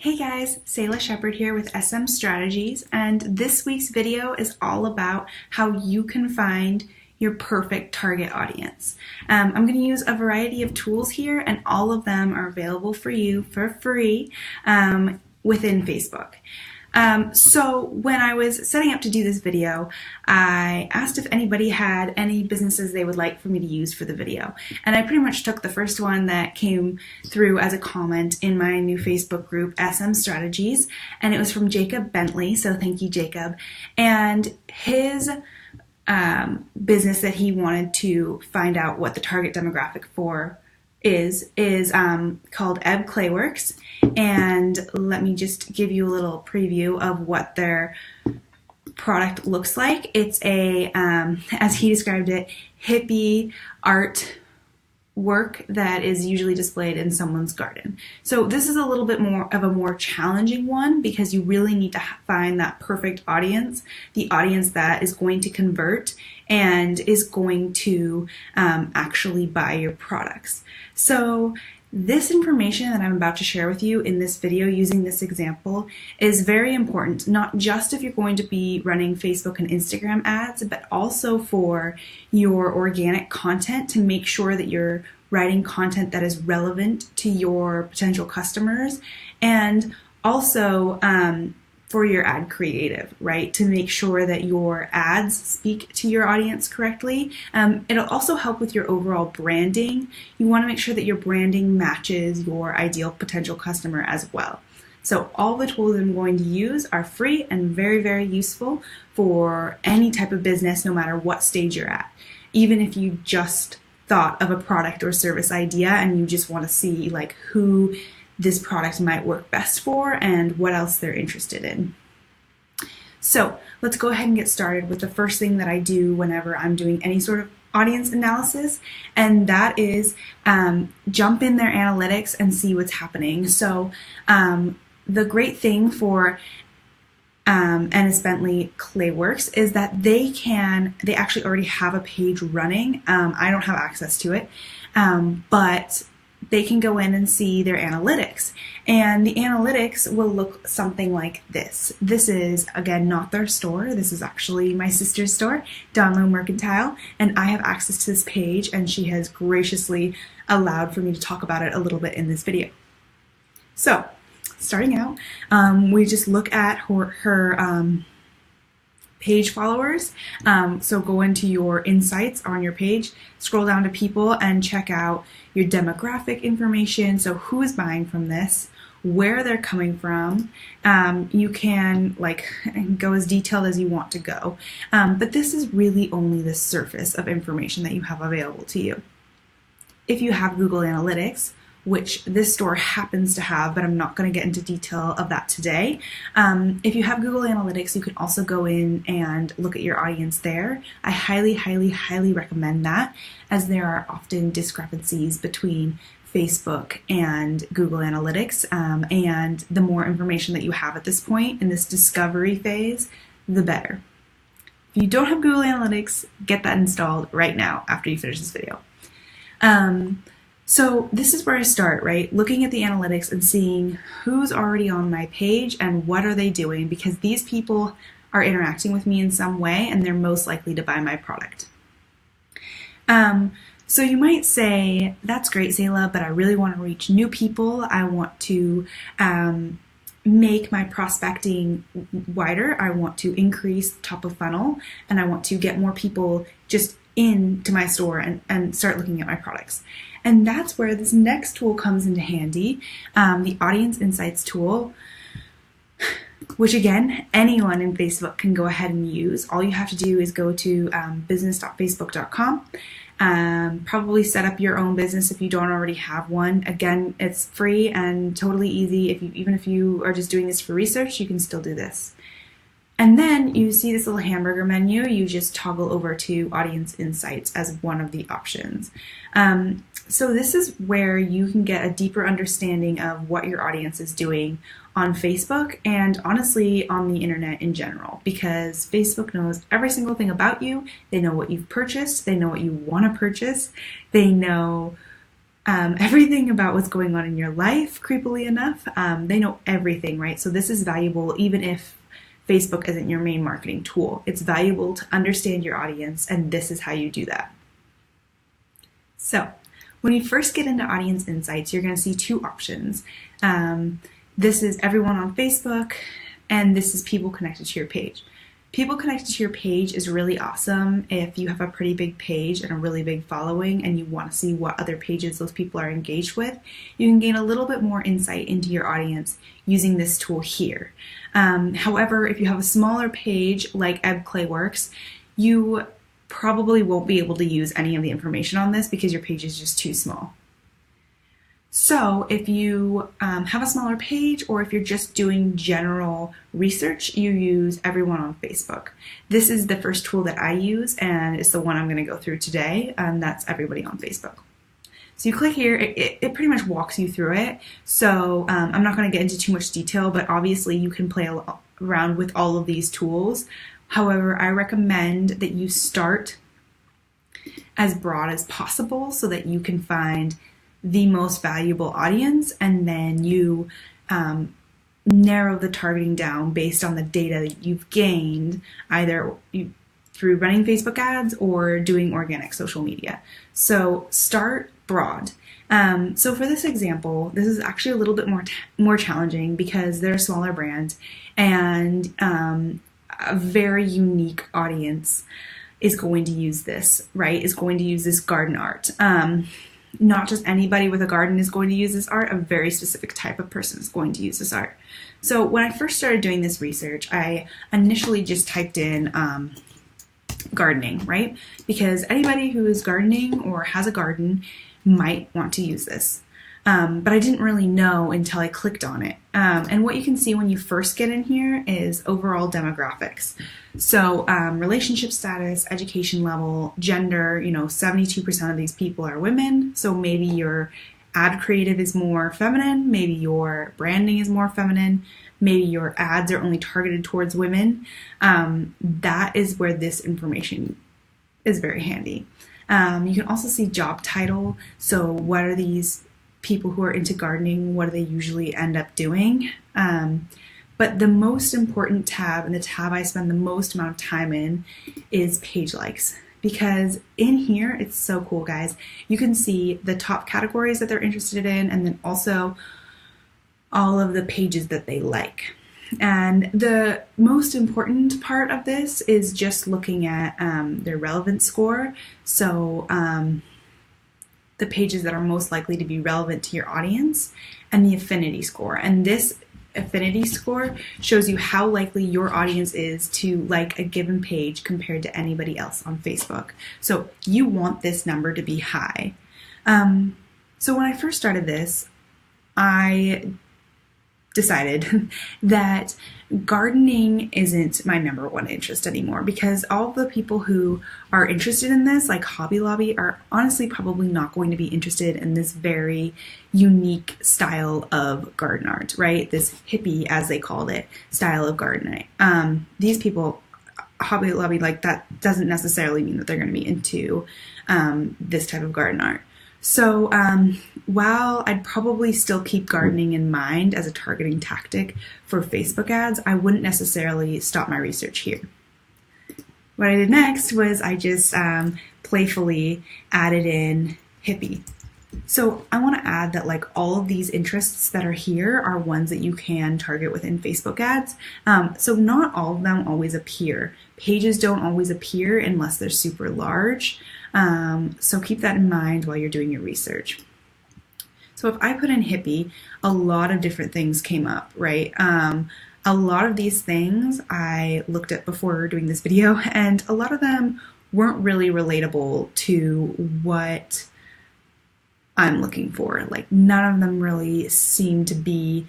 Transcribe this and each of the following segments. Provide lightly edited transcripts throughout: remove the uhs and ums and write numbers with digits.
Hey guys, Sayla Shepherd here with SM Strategies, and this week's video is all about how you can find your perfect target audience. I'm going to use a variety of tools here, and all of them are available for you for free within Facebook. So when I was setting up to do this video, I asked if anybody had any businesses they would like for me to use for the video. And I pretty much took the first one that came through as a comment in my new Facebook group, SM Strategies, and it was from Jacob Bentley, so thank you, Jacob. And his business that he wanted to find out what the target demographic for is called Ebb Clayworks, and let me just give you a little preview of what their product looks like. It's a, as he described it, hippie art work that is usually displayed in someone's garden. So this is a little bit more of a more challenging one because you really need to find that perfect audience, the audience that is going to convert and is going to actually buy your products. So this information that I'm about to share with you in this video using this example is very important, not just if you're going to be running Facebook and Instagram ads, but also for your organic content to make sure that you're writing content that is relevant to your potential customers, and also for your ad creative, right? To make sure that your ads speak to your audience correctly. It'll also help with your overall branding. You want to make sure that your branding matches your ideal potential customer as well. So all the tools I'm going to use are free and very, very useful for any type of business, no matter what stage you're at. Even if you just thought of a product or service idea and you just want to see like who this product might work best for and what else they're interested in. So let's go ahead and get started with the first thing that I do whenever I'm doing any sort of audience analysis, and that is jump in their analytics and see what's happening. So the great thing for Ennis Bentley Clayworks is that they actually already have a page running. I don't have access to it, but they can go in and see their analytics. And the analytics will look something like this. This is, again, not their store. This is actually my sister's store, Donlow Mercantile, and I have access to this page, and she has graciously allowed for me to talk about it a little bit in this video. So, starting out, we just look at her page followers. So go into your insights on your page, scroll down to people, and check out your demographic information. So who is buying from this, where they're coming from. You can go as detailed as you want to go. But this is really only the surface of information that you have available to you. If you have Google Analytics, which this store happens to have, but I'm not going to get into detail of that today. If you have Google Analytics, you can also go in and look at your audience there. I highly, highly, highly recommend that, as there are often discrepancies between Facebook and Google Analytics, and the more information that you have at this point in this discovery phase, the better. If you don't have Google Analytics, get that installed right now after you finish this video. So this is where I start, right? Looking at the analytics and seeing who's already on my page and what are they doing, because these people are interacting with me in some way and they're most likely to buy my product. So you might say, that's great, Sayla, but I really want to reach new people. I want to make my prospecting wider. I want to increase top of funnel, and I want to get more people just into my store and start looking at my products. And that's where this next tool comes into handy, the Audience Insights tool, which again, anyone in Facebook can go ahead and use. All you have to do is go to business.facebook.com, probably set up your own business if you don't already have one. Again, it's free and totally easy. Even if you are just doing this for research, you can still do this. And then you see this little hamburger menu, you just toggle over to Audience Insights as one of the options. So this is where you can get a deeper understanding of what your audience is doing on Facebook and honestly on the internet in general, because Facebook knows every single thing about you. They know what you've purchased, they know what you want to purchase, they know everything about what's going on in your life, creepily enough. They know everything, right? So this is valuable even if Facebook isn't your main marketing tool. It's valuable to understand your audience, and this is how you do that. So when you first get into Audience Insights, you're going to see two options. This is everyone on Facebook, and this is people connected to your page. People connected to your page is really awesome if you have a pretty big page and a really big following and you want to see what other pages those people are engaged with. You can gain a little bit more insight into your audience using this tool here. However, if you have a smaller page like EbClayWorks, you probably won't be able to use any of the information on this because your page is just too small. So if you have a smaller page, or if you're just doing general research, you use everyone on Facebook. This is the first tool that I use, and it's the one I'm going to go through today, and that's everybody on Facebook. So you click here, it pretty much walks you through it. So I'm not going to get into too much detail, but obviously you can play around with all of these tools. However, I recommend that you start as broad as possible so that you can find the most valuable audience, and then you narrow the targeting down based on the data that you've gained, either through running Facebook ads or doing organic social media. So start broad. So for this example, this is actually a little bit more challenging because they're a smaller brand, and a very unique audience is going to use this, right? Is going to use this garden art. Not just anybody with a garden is going to use this art, a very specific type of person is going to use this art. So when I first started doing this research, I initially just typed in gardening, right? Because anybody who is gardening or has a garden might want to use this. But I didn't really know until I clicked on it. And what you can see when you first get in here is overall demographics. So relationship status, education level, gender, 72% of these people are women. So maybe your ad creative is more feminine, maybe your branding is more feminine, maybe your ads are only targeted towards women. That is where this information is very handy. You can also see job title. So what are these people who are into gardening, what do they usually end up doing? But the most important tab, and the tab I spend the most amount of time in, is page likes. Because in here, it's so cool, guys. You can see the top categories that they're interested in, and then also all of the pages that they like. And the most important part of this is just looking at their relevance score. So the pages that are most likely to be relevant to your audience, and the affinity score. And this affinity score shows you how likely your audience is to like a given page compared to anybody else on Facebook. So you want this number to be high. So when I first started this, I decided that gardening isn't my number one interest anymore, because all the people who are interested in this, like Hobby Lobby, are honestly probably not going to be interested in this very unique style of garden art, right? This hippie, as they called it, style of gardening. These people, Hobby Lobby, like that doesn't necessarily mean that they're going to be into this type of garden art. So while I'd probably still keep gardening in mind as a targeting tactic for Facebook ads, I wouldn't necessarily stop my research here. What I did next was I just playfully added in hippie. So I want to add that like all of these interests that are here are ones that you can target within Facebook ads. So not all of them always appear. Pages don't always appear unless they're super large. So keep that in mind while you're doing your research. So if I put in hippie, a lot of different things came up, right? A lot of these things I looked at before doing this video, and a lot of them weren't really relatable to what I'm looking for. Like none of them really seem to be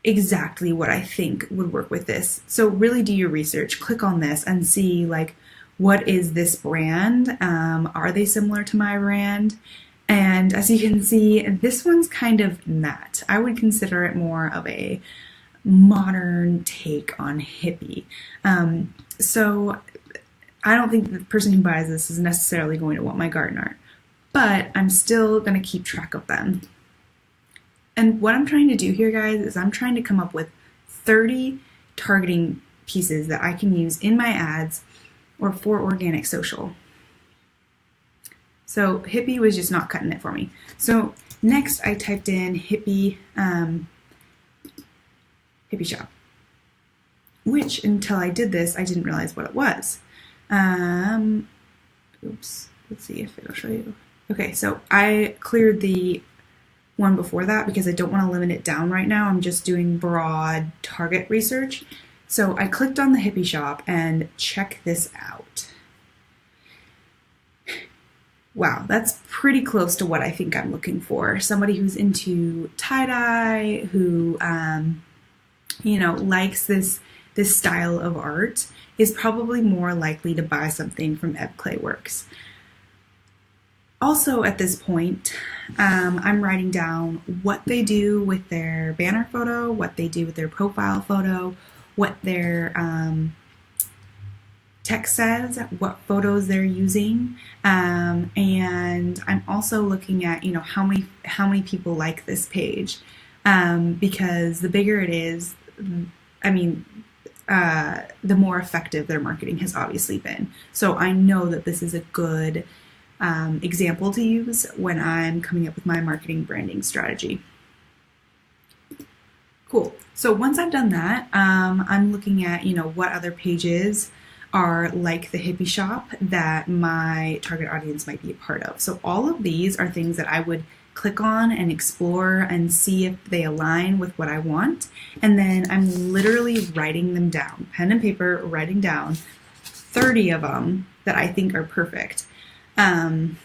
exactly what I think would work with this. So really do your research, click on this and see like, what is this brand? Are they similar to my brand? And as you can see, this one's kind of matte. I would consider it more of a modern take on hippie. So I don't think the person who buys this is necessarily going to want my garden art. but I'm still going to keep track of them. And what I'm trying to do here, guys, is I'm trying to come up with 30 targeting pieces that I can use in my ads or for organic social. So hippie was just not cutting it for me. So next I typed in hippie shop, which until I did this, I didn't realize what it was. Oops, let's see if it'll show you. Okay, so I cleared the one before that because I don't want to limit it down right now. I'm just doing broad target research. So I clicked on the hippie shop and check this out. Wow, that's pretty close to what I think I'm looking for. Somebody who's into tie-dye, who likes this style of art is probably more likely to buy something from Ebb Clayworks. Also at this point, I'm writing down what they do with their banner photo, what they do with their profile photo, what their text says, what photos they're using, and I'm also looking at how many people like this page, because the bigger it is, the more effective their marketing has obviously been. So I know that this is a good example to use when I'm coming up with my marketing branding strategy. Cool. So once I've done that, I'm looking at what other pages are like the hippie shop that my target audience might be a part of. So all of these are things that I would click on and explore and see if they align with what I want. And then I'm literally writing them down, pen and paper, writing down 30 of them that I think are perfect. And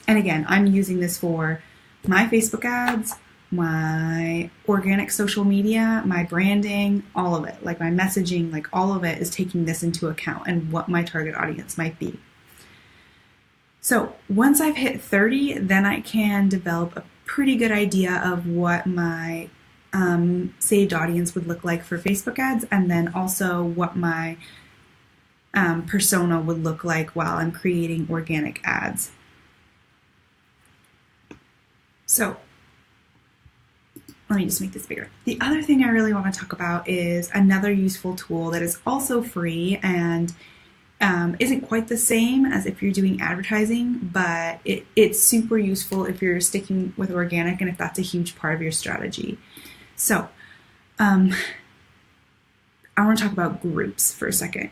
again, I'm using this for my Facebook ads, my organic social media, my branding, all of it, like my messaging, like all of it is taking this into account and what my target audience might be. So once I've hit 30, then I can develop a pretty good idea of what my saved audience would look like for Facebook ads, and then also what my persona would look like while I'm creating organic ads. So let me just make this bigger. The other thing I really want to talk about is another useful tool that is also free and isn't quite the same as if you're doing advertising, but it's super useful if you're sticking with organic and if that's a huge part of your strategy. So I want to talk about groups for a second.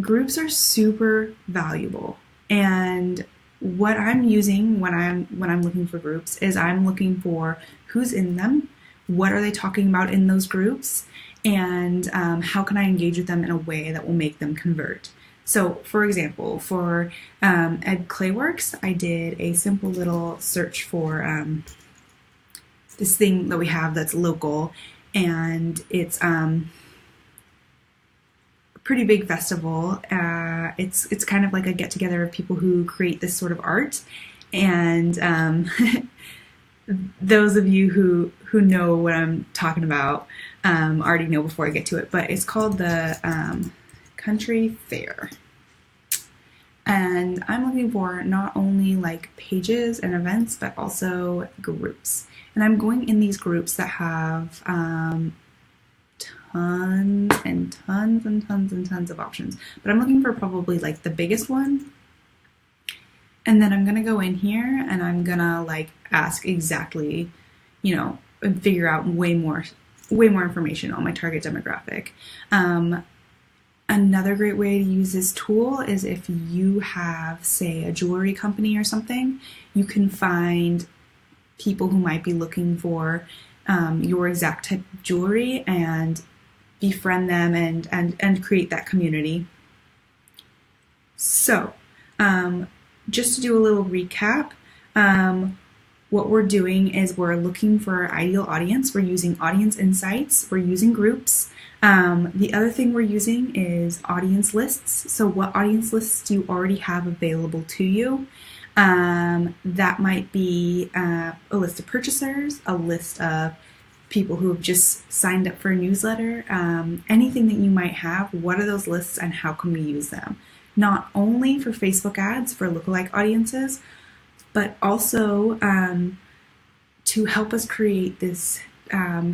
Groups are super valuable, and what I'm using when I'm looking for groups is I'm looking for who's in them, what are they talking about in those groups, and how can I engage with them in a way that will make them convert. So for example, for Ebb Clayworks, I did a simple little search for this thing that we have that's local, and it's pretty big festival. It's kind of like a get together of people who create this sort of art, and those of you who know what I'm talking about already know before I get to it, but it's called the Country Fair. And I'm looking for not only like pages and events, but also groups. And I'm going in these groups that have tons and tons and tons and tons of options. But I'm looking for probably like the biggest one. And then I'm going to go in here and I'm going to like ask exactly, and figure out way more information on my target demographic. Another great way to use this tool is if you have, say, a jewelry company or something, you can find people who might be looking for your exact type of jewelry and befriend them and create that community. So, just to do a little recap, what we're doing is we're looking for our ideal audience. We're using audience insights. We're using groups. The other thing we're using is audience lists. So what audience lists do you already have available to you? That might be a list of purchasers, a list of people who have just signed up for a newsletter, anything that you might have. What are those lists and how can we use them? not only for Facebook ads for lookalike audiences, but also to help us create this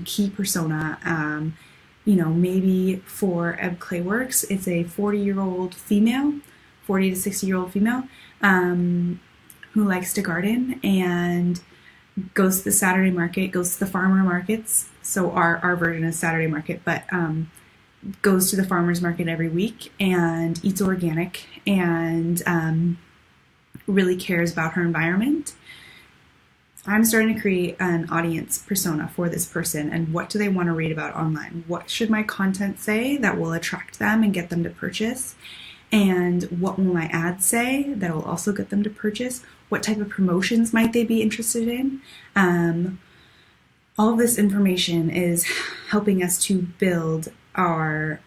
key persona. Maybe for Ebb Clayworks, it's a 40-year-old female, 40 to 60-year-old female who likes to garden and goes to the Saturday market, goes to the farmer markets. So our version is Saturday market, but goes to the farmer's market every week and eats organic and really cares about her environment. I'm starting to create an audience persona for this person, and what do they want to read about online? What should my content say that will attract them and get them to purchase? And what will my ads say that will also get them to purchase? What type of promotions might they be interested in? All of this information is helping us to build our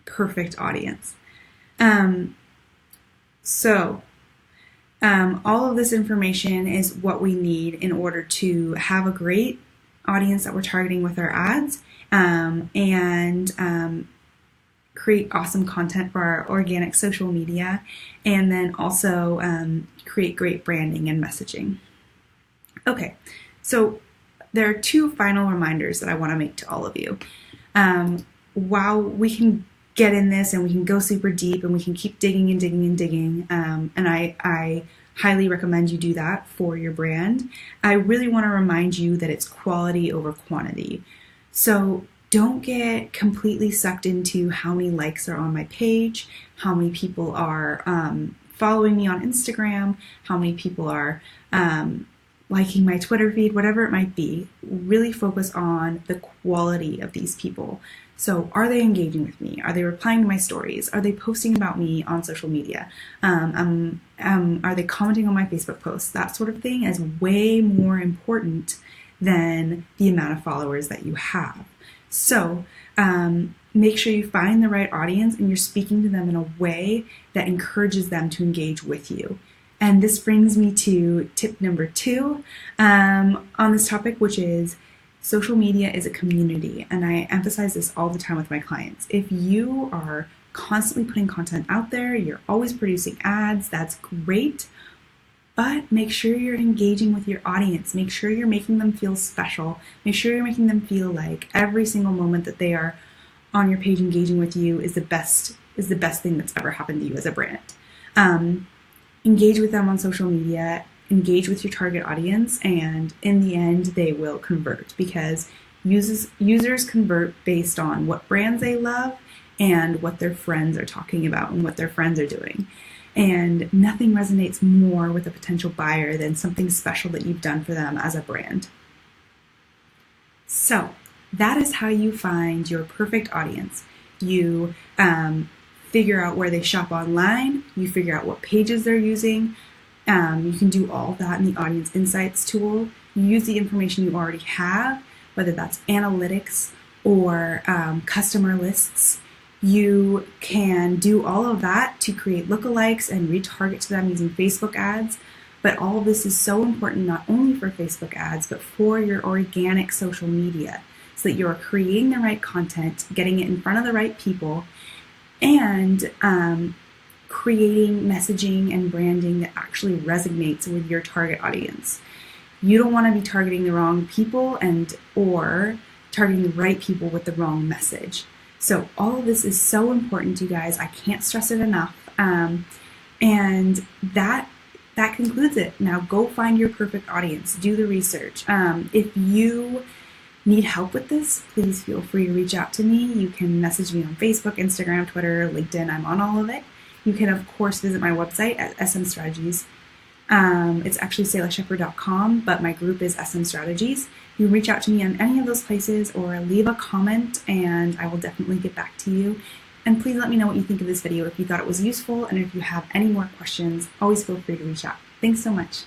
perfect audience. All of this information is what we need in order to have a great audience that we're targeting with our ads, and create awesome content for our organic social media, and then also create great branding and messaging. Okay, so there are two final reminders that I want to make to all of you. While we can get in this and we can go super deep and we can keep digging and digging and digging, and I highly recommend you do that for your brand, I really want to remind you that it's quality over quantity. So don't get completely sucked into how many likes are on my page, how many people are following me on Instagram, how many people are liking my Twitter feed, whatever it might be. Really focus on the quality of these people. So are they engaging with me? Are they replying to my stories? Are they posting about me on social media? Are they commenting on my Facebook posts? That sort of thing is way more important than the amount of followers that you have. So make sure you find the right audience and you're speaking to them in a way that encourages them to engage with you. And this brings me to tip number 2 on this topic, which is social media is a community. And I emphasize this all the time with my clients. If you are constantly putting content out there, you're always producing ads, that's great. But make sure you're engaging with your audience. Make sure you're making them feel special. Make sure you're making them feel like every single moment that they are on your page engaging with you is the best thing that's ever happened to you as a brand. Engage with them on social media, engage with your target audience, and in the end, they will convert, because users convert based on what brands they love and what their friends are talking about and what their friends are doing. And nothing resonates more with a potential buyer than something special that you've done for them as a brand. So that is how you find your perfect audience. You figure out where they shop online, you figure out what pages they're using. You can do all of that in the Audience Insights tool. You use the information you already have, whether that's analytics or customer lists. You can do all of that to create lookalikes and retarget to them using Facebook ads. But all of this is so important not only for Facebook ads, but for your organic social media, so that you're creating the right content, getting it in front of the right people, and creating messaging and branding that actually resonates with your target audience. You don't want to be targeting the wrong people or targeting the right people with the wrong message. So all of this is so important, you guys. I can't stress it enough. And that concludes it. Now go find your perfect audience. Do the research. If you need help with this, please feel free to reach out to me. You can message me on Facebook, Instagram, Twitter, LinkedIn. I'm on all of it. You can, of course, visit my website at SM Strategies. It's actually Selah-Shepard.com, but my group is SM Strategies. You can reach out to me on any of those places or leave a comment, and I will definitely get back to you. And please let me know what you think of this video, if you thought it was useful, and if you have any more questions, always feel free to reach out. Thanks so much.